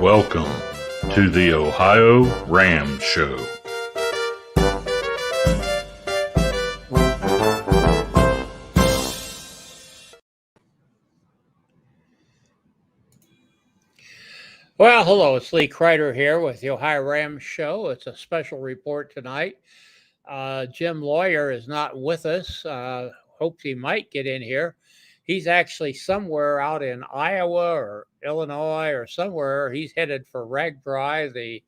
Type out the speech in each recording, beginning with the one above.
Welcome to the OhioRAAM Show. Well, hello, it's Lee Kreider here with the OhioRAAM Show. It's a special report tonight. Jim Lawyer is not with us. Hopes he might get in here. He's actually somewhere out in Iowa or Illinois or somewhere. He's headed for RAAM, the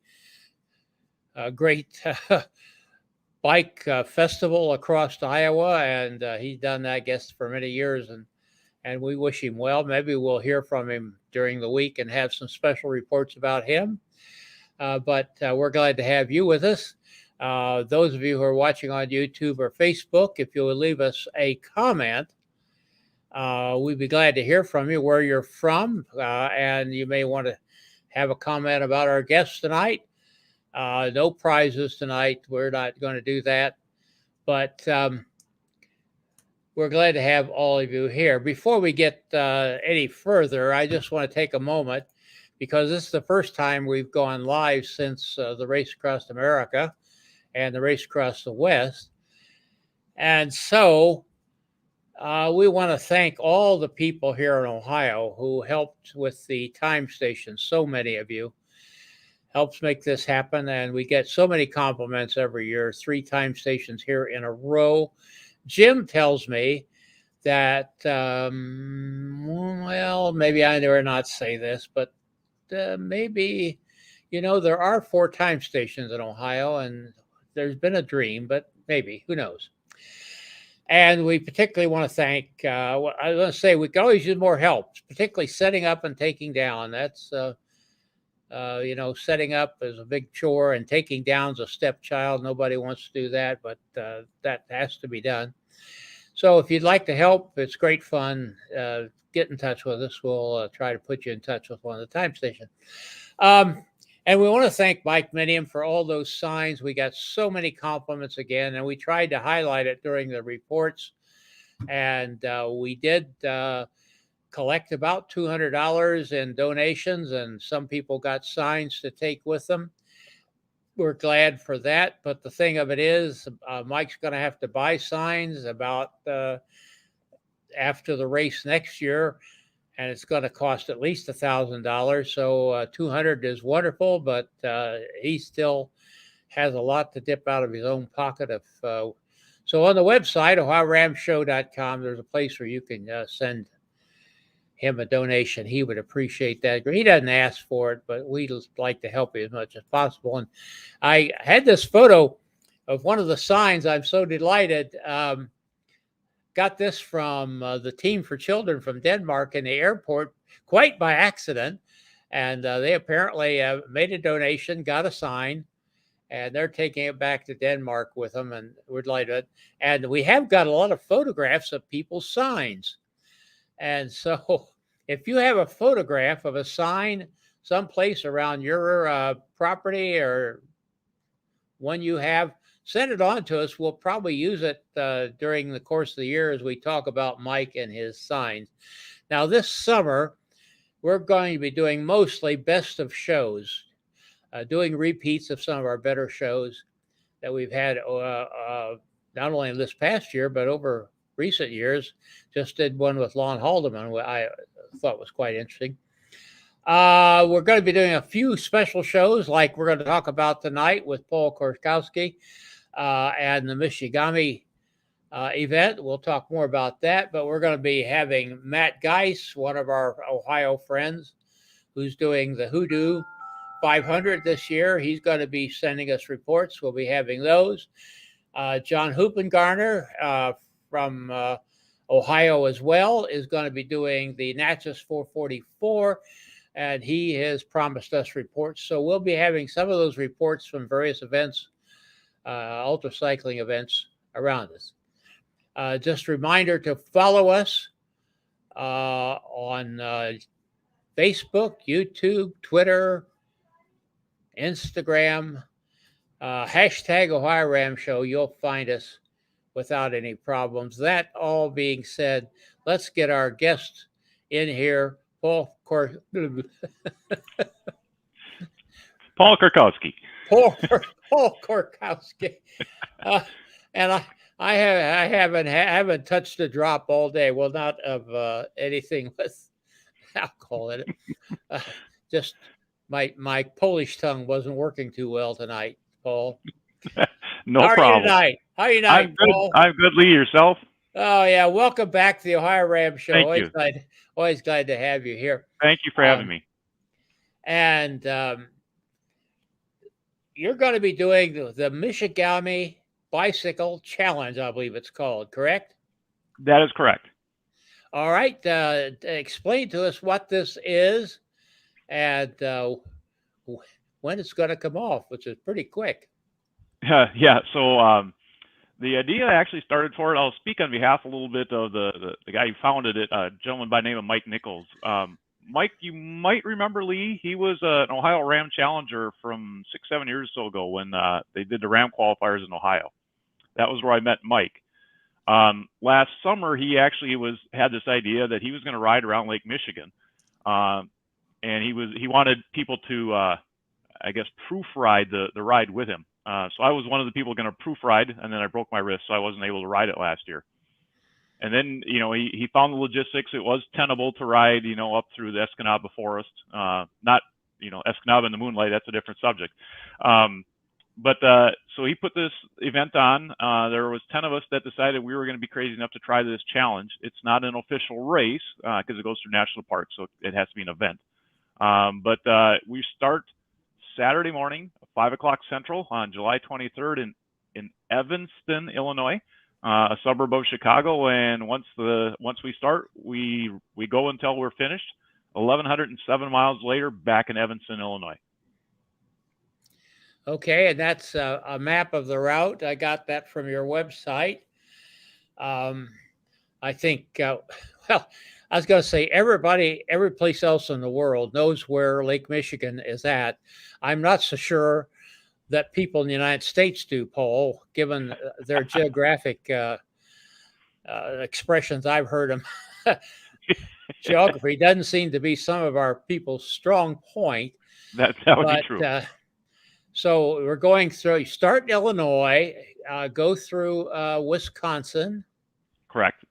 great bike festival across Iowa, and he's done that, I guess, for many years, and we wish him well. Maybe we'll hear from him during the week and have some special reports about him. But we're glad to have you with us. Those of you who are watching on YouTube or Facebook, if you would leave us a comment, we'd be glad to hear from you, where you're from, and you may want to have a comment about our guests tonight. No prizes tonight. We're not going to do that. But we're glad to have all of you here. Before we get any further, I just want to take a moment, because this is the first time we've gone live since the Race Across America and the Race Across the West. And so we want to thank all the people here in Ohio who helped with the time station. So many of you helps make this happen. And we get so many compliments every year, 3 time stations here in a row. Jim tells me that, well, maybe I dare not say this, but maybe, there are 4 time stations in Ohio, and there's been a dream, but maybe, who knows? And we particularly want to thank, I want to say we can always use more help, particularly setting up and taking down. That's, setting up is a big chore, and taking down is a stepchild. Nobody wants to do that, but that has to be done. So if you'd like to help, it's great fun. Get in touch with us. We'll try to put you in touch with one of the time stations. And we want to thank Mike Minium for all those signs. We got so many compliments again, and we tried to highlight it during the reports. And we did collect about $200 in donations, and some people got signs to take with them. We're glad for that. But the thing of it is, Mike's going to have to buy signs about after the race next year, and it's going to cost at least $1,000. So $200 is wonderful, but he still has a lot to dip out of his own pocket. So on the website, OhioRAAMshow.com, there's a place where you can send him a donation. He would appreciate that. He doesn't ask for it, but we'd like to help you as much as possible. And I had this photo of one of the signs. I'm so delighted. Got this from the Team for Children from Denmark in the airport, quite by accident. And they apparently made a donation, got a sign, and they're taking it back to Denmark with them. And we're delighted. And we have got a lot of photographs of people's signs. And so if you have a photograph of a sign someplace around your property, or one you have, send it on to us. We'll probably use it during the course of the year as we talk about Mike and his signs. Now, this summer, we're going to be doing mostly best of shows, doing repeats of some of our better shows that we've had not only in this past year, but over recent years. Just did one with Lon Haldeman, I thought was quite interesting. We're going to be doing a few special shows, like we're going to talk about tonight with Paul Korkowski and the Mishigami event. We'll talk more about that, but we're going to be having Matt Geis, one of our Ohio friends, who's doing the Hoodoo 500 this year. He's going to be sending us reports. We'll be having those. John Hoopengarner from Ohio as well is going to be doing the Natchez 444, and he has promised us reports. So we'll be having some of those reports from various events, ultra cycling events around us. Just a reminder to follow us on Facebook, YouTube, Twitter, Instagram, hashtag OhioRAAM Show. You'll find us without any problems. That all being said, let's get our guest in here, Paul Paul Korkowski. Paul Korkowski. And I haven't touched a drop all day. Well, not of anything with alcohol in it. Just my Polish tongue wasn't working too well tonight, Paul. No How problem. are you tonight? How are you tonight, I'm good. Paul? I'm good. Lee, yourself? Oh yeah, welcome back to the OhioRAAM show. Thank you. Always glad to have you here. Thank you for having me. And you're going to be doing the Mishigami Bicycle Challenge, I believe it's called, correct? That is correct. All right. Explain to us what this is and when it's going to come off, which is pretty quick. Yeah. So the idea actually started for it. I'll speak on behalf a little bit of the guy who founded it, a gentleman by the name of Mike Nichols. Mike, you might remember Lee. He was an OhioRAAM challenger from 6-7 years or so ago when they did the RAM qualifiers in Ohio. That was where I met Mike. Last summer, he actually had this idea that he was going to ride around Lake Michigan, and he wanted people to, I guess, proofride the ride with him. So I was one of the people going to proofride, and then I broke my wrist, so I wasn't able to ride it last year. And then, he found the logistics. It was tenable to ride, up through the Escanaba Forest. Not, Escanaba in the moonlight, that's a different subject. So he put this event on. There was 10 of us that decided we were going to be crazy enough to try this challenge. It's not an official race because it goes through national parks, so it has to be an event. We start Saturday morning, 5 o'clock Central on July 23rd in Evanston, Illinois. A suburb of Chicago, and once we start, we go until we're finished. 1,107 miles later, back in Evanston, Illinois. Okay, and that's a map of the route. I got that from your website. I think, well, I was going to say every place else in the world knows where Lake Michigan is at. I'm not so sure that people in the United States do, Paul, given their geographic expressions. I've heard them. Geography doesn't seem to be some of our people's strong point. That would be true. So we're going through, you start in Illinois, go through Wisconsin. Correct.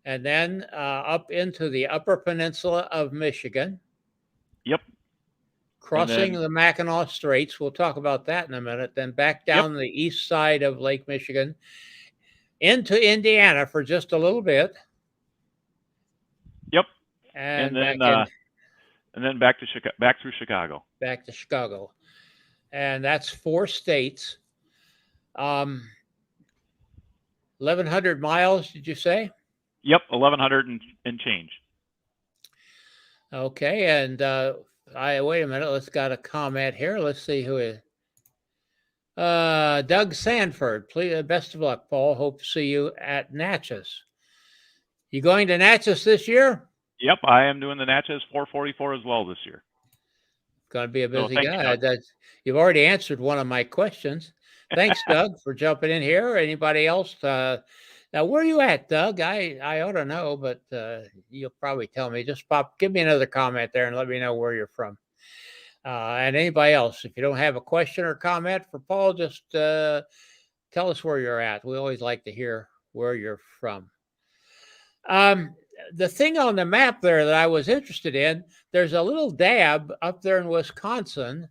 And then up into the Upper Peninsula of Michigan. Yep. Crossing the Mackinac Straits. We'll talk about that in a minute. Then back down the east side of Lake Michigan into Indiana for just a little bit. Yep. And then back through Chicago. Back to Chicago. And that's 4 states. 1,100 miles, did you say? Yep, 1,100 and change. Okay, and wait a minute. Let's got a comment here. Let's see who is. Doug Sanford. Please, best of luck, Paul. Hope to see you at Natchez. You going to Natchez this year? Yep, I am doing the Natchez 444 as well this year. Going to be a busy guy. You've already answered one of my questions. Thanks, Doug, for jumping in here. Anybody else? Now, where are you at, Doug? I ought to know, but you'll probably tell me. Just give me another comment there and let me know where you're from. And anybody else, if you don't have a question or comment for Paul, just tell us where you're at. We always like to hear where you're from. The thing on the map there that I was interested in, there's a little dab up there in Wisconsin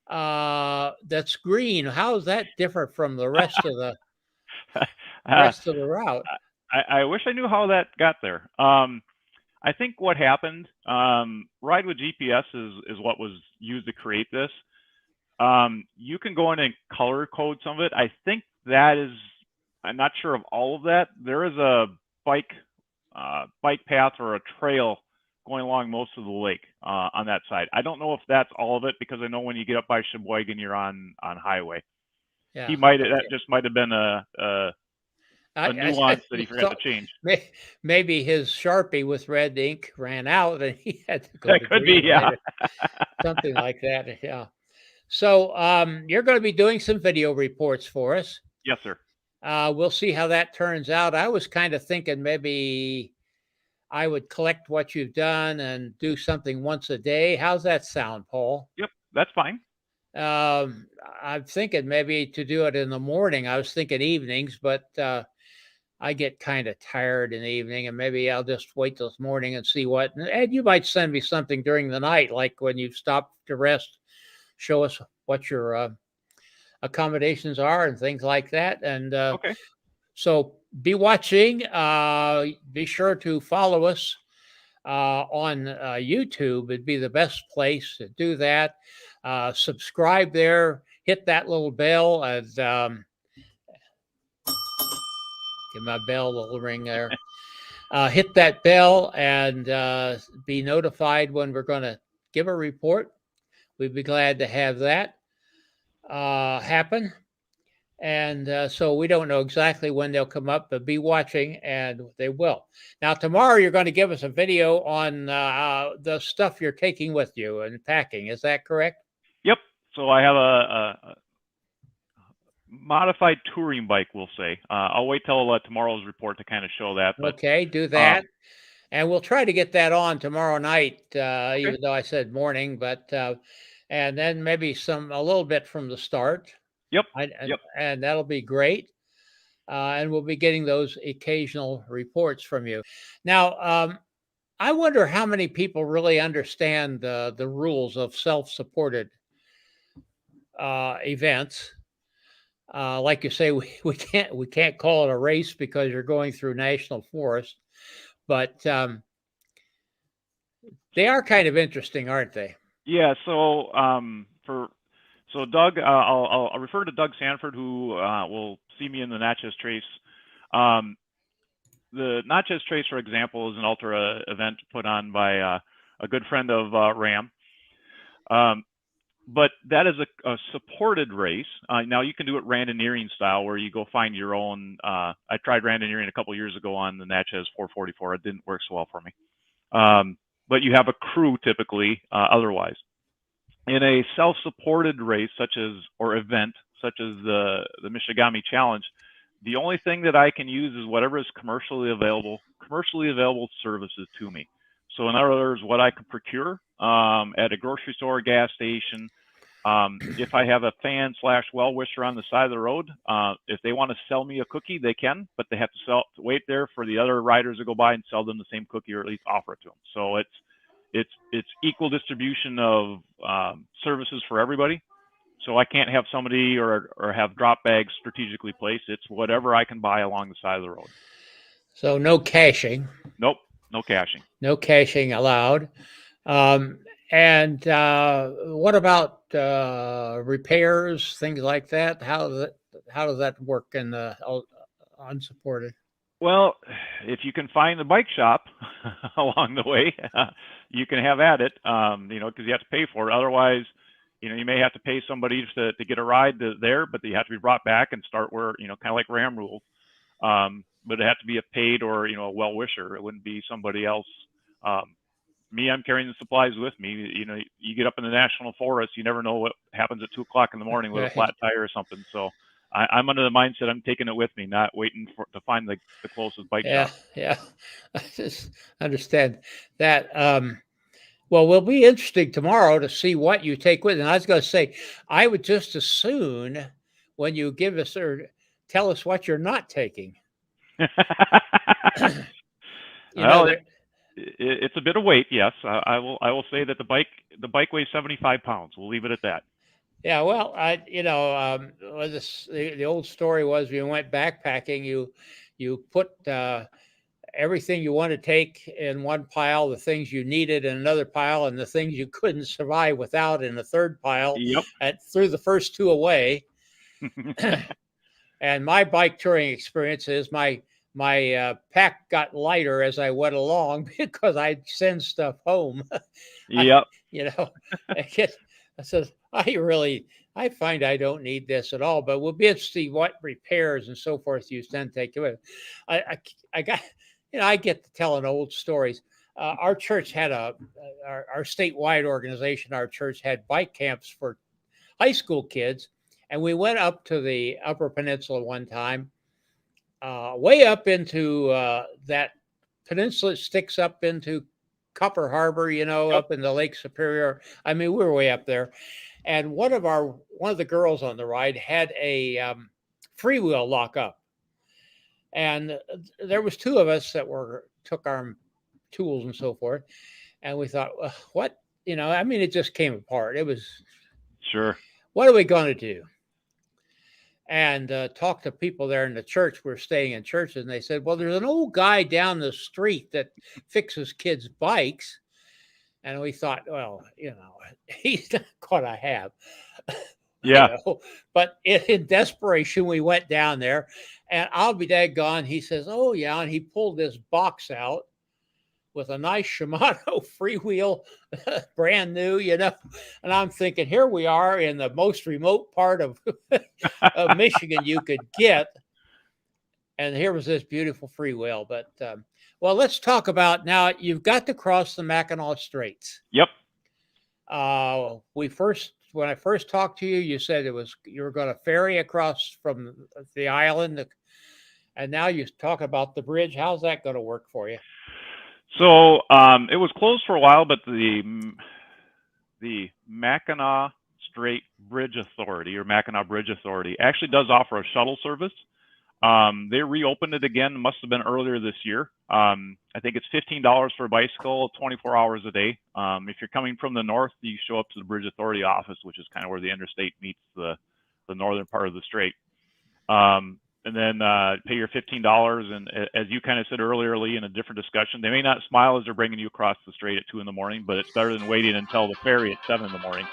that's green. How is that different from the rest of the route? I wish I knew how that got there. I think what happened, Ride with GPS is what was used to create this. You can go in and color code some of it. I think that is, I'm not sure of all of that. There is a bike path or a trail going along most of the lake on that side. I don't know if that's all of it because I know when you get up by Sheboygan, you're on highway. Yeah, that just might have been a nuance that he forgot to change. Maybe his Sharpie with red ink ran out and he had to go. That could be, yeah. Something like that, yeah. So you're going to be doing some video reports for us. Yes, sir. We'll see how that turns out. I was kind of thinking maybe I would collect what you've done and do something once a day. How's that sound, Paul? Yep, that's fine. I'm thinking maybe to do it in the morning. I was thinking evenings, but I get kind of tired in the evening, and maybe I'll just wait till this morning and see what. And you might send me something during the night, like when you stop to rest, show us what your accommodations are and things like that. And Okay. so be watching. Be sure to follow us on YouTube. It'd be the best place to do that. Subscribe there, hit that little bell, and give my bell a little ring there. Hit that bell and be notified when we're going to give a report. We'd be glad to have that happen. And so we don't know exactly when they'll come up, but be watching, and they will. Now, tomorrow you're going to give us a video on the stuff you're taking with you and packing. Is that correct? Yep. So I have a modified touring bike, we'll say. I'll wait till tomorrow's report to kind of show that. But Okay, do that. And we'll try to get that on tomorrow night, okay. even though I said morning, but and then maybe a little bit from the start. Yep. And that'll be great. And we'll be getting those occasional reports from you. Now, I wonder how many people really understand the rules of self-supported events. Like you say, we can't call it a race because you're going through national forest, but they are kind of interesting, aren't they? Yeah. So So Doug, I'll refer to Doug Sanford, who will see me in the Natchez Trace. The Natchez Trace, for example, is an ultra event put on by a good friend of RAM. But that is a supported race. Now you can do it randoneering style, where you go find your own. I tried randoneering a couple years ago on the Natchez 444. It didn't work so well for me. But you have a crew typically otherwise. In a self-supported race or event such as the Mishigami Challenge, the only thing that I can use is whatever is commercially available services to me. So in other words, what I can procure at a grocery store, gas station. If I have a fan / well wisher on the side of the road, if they want to sell me a cookie, they can, but they have to wait there for the other riders to go by and sell them the same cookie, or at least offer it to them. So it's equal distribution of services for everybody. So I can't have somebody or have drop bags strategically placed. It's whatever I can buy along the side of the road. So no caching. Nope, no caching. No caching allowed. And what about repairs, things like that? How does that work in the unsupported? Well, if you can find the bike shop along the way, you can have at it, because you have to pay for it. Otherwise, you may have to pay somebody to get a ride there, but you have to be brought back and start where, kind of like RAM rules. But it had to be a paid or, a well-wisher. It wouldn't be somebody else. Me, I'm carrying the supplies with me. You get up in the national forest, you never know what happens at 2 o'clock in the morning with a flat tire or something. So I'm under the mindset I'm taking it with me, not waiting to find the closest bike shop. Yeah. I just understand that. Well, will be interesting tomorrow to see what you take with. And I was going to say, I would just as soon when you give us or tell us what you're not taking. It's a bit of weight, yes. I will say that the bike weighs 75 pounds. We'll leave it at that. Yeah, well, the old story was when you went backpacking, you put everything you want to take in one pile, the things you needed in another pile, and the things you couldn't survive without in a third pile. Yep. And threw the first two away. And my bike touring experience is my pack got lighter as I went along because I'd send stuff home. Yep. I said, I find I don't need this at all, but we'll be able to see what repairs and so forth you then take to it. I get to telling old stories. Our church had our statewide organization. Our church had bike camps for high school kids. And we went up to the Upper Peninsula one time, way up into that peninsula sticks up into Copper Harbor, Yep. Up in the Lake Superior. I mean, we were way up there. And one of the girls on the ride had a freewheel lock up, and there was two of us that took our tools and so forth, and we thought, well, what, I mean, it just came apart. It was Sure. What are we going to do? And talked to people there in the church. We're staying in churches, and they said, well, there's an old guy down the street that fixes kids' bikes. And we thought, well, he's not going to have. Yeah. But in desperation, we went down there, and I'll be daggone. He says, oh, yeah. And he pulled this box out with a nice Shimano freewheel, brand new, And I'm thinking, here we are in the most remote part of Michigan you could get. And here was this beautiful freewheel. But, well, let's talk about now. You've got to cross the Mackinac Straits. Yep. When I first talked to you, you said you were going to ferry across from the island. And now you talk about the bridge. How's that going to work for you? So it was closed for a while, but the Mackinac Strait Bridge Authority, or Mackinac Bridge Authority, actually does offer a shuttle service. They reopened it again. Must have been earlier this year. I think it's $15 for a bicycle, 24 hours a day. If you're coming from the north, you show up to the Bridge Authority office, which is kind of where the interstate meets the northern part of the strait. And then pay your $15. And as you kind of said earlier, Lee, in a different discussion, they may not smile as they're bringing you across the strait at 2 a.m, but it's better than waiting until the ferry at 7 a.m.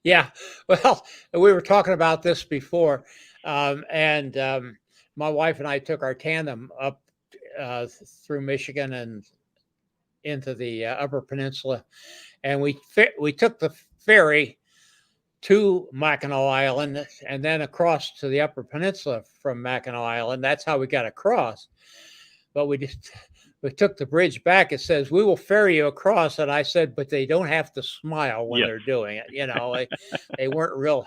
Yeah. Well, we were talking about this before. And my wife and I took our tandem up through Michigan and into the Upper Peninsula. And we took the ferry to Mackinac Island and then across to the Upper Peninsula from Mackinac Island. That's how we got across. But we took the bridge back. It says, we will ferry you across. And I said, but they don't have to smile when they're doing it. They weren't real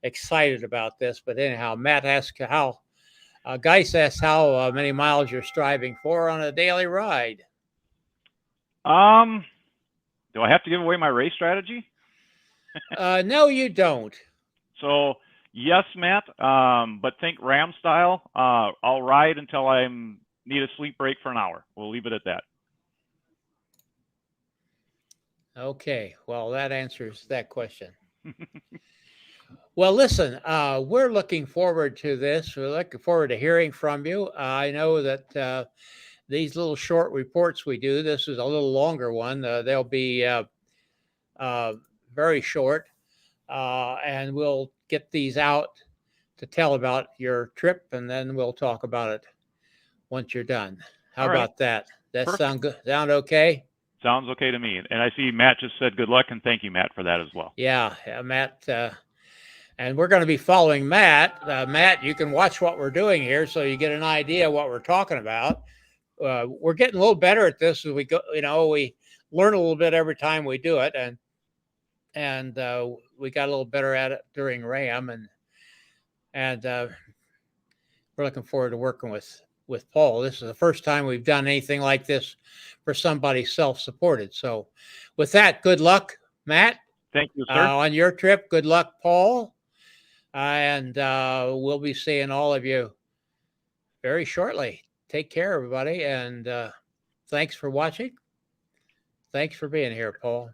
excited about this. But anyhow, Matt asked Geis asked how many miles you're striving for on a daily ride. Do I have to give away my race strategy? No, you don't. So yes, Matt, but think RAM style. I'll ride until I need a sleep break for an hour. We'll leave it at that. Okay, well, that answers that question. Well, listen, we're looking forward to this. We're looking forward to hearing from you. I know that these little short reports we do, this is a little longer one. They'll be very short, and we'll get these out to tell about your trip, and then we'll talk about it once you're done. How about that? That Perfect. Sound good? Sound okay? Sounds okay to me. And I see Matt just said good luck, and thank you, Matt, for that as well. Yeah, Matt. And we're going to be following Matt. Matt, you can watch what we're doing here so you get an idea what we're talking about. We're getting a little better at this as we go. We learn a little bit every time we do it, and we got a little better at it during RAM, and we're looking forward to working with Paul. This is the first time we've done anything like this for somebody self-supported. So with that, good luck, Matt. Thank you, sir. On your trip. Good luck, Paul. And we'll be seeing all of you very shortly. Take care, everybody. And thanks for watching. Thanks for being here, Paul.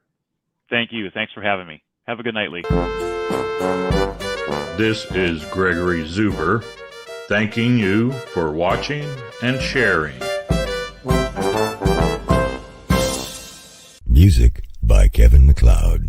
Thank you. Thanks for having me. Have a good night, Lee. This is Gregory Zuber, thanking you for watching and sharing. Music by Kevin MacLeod.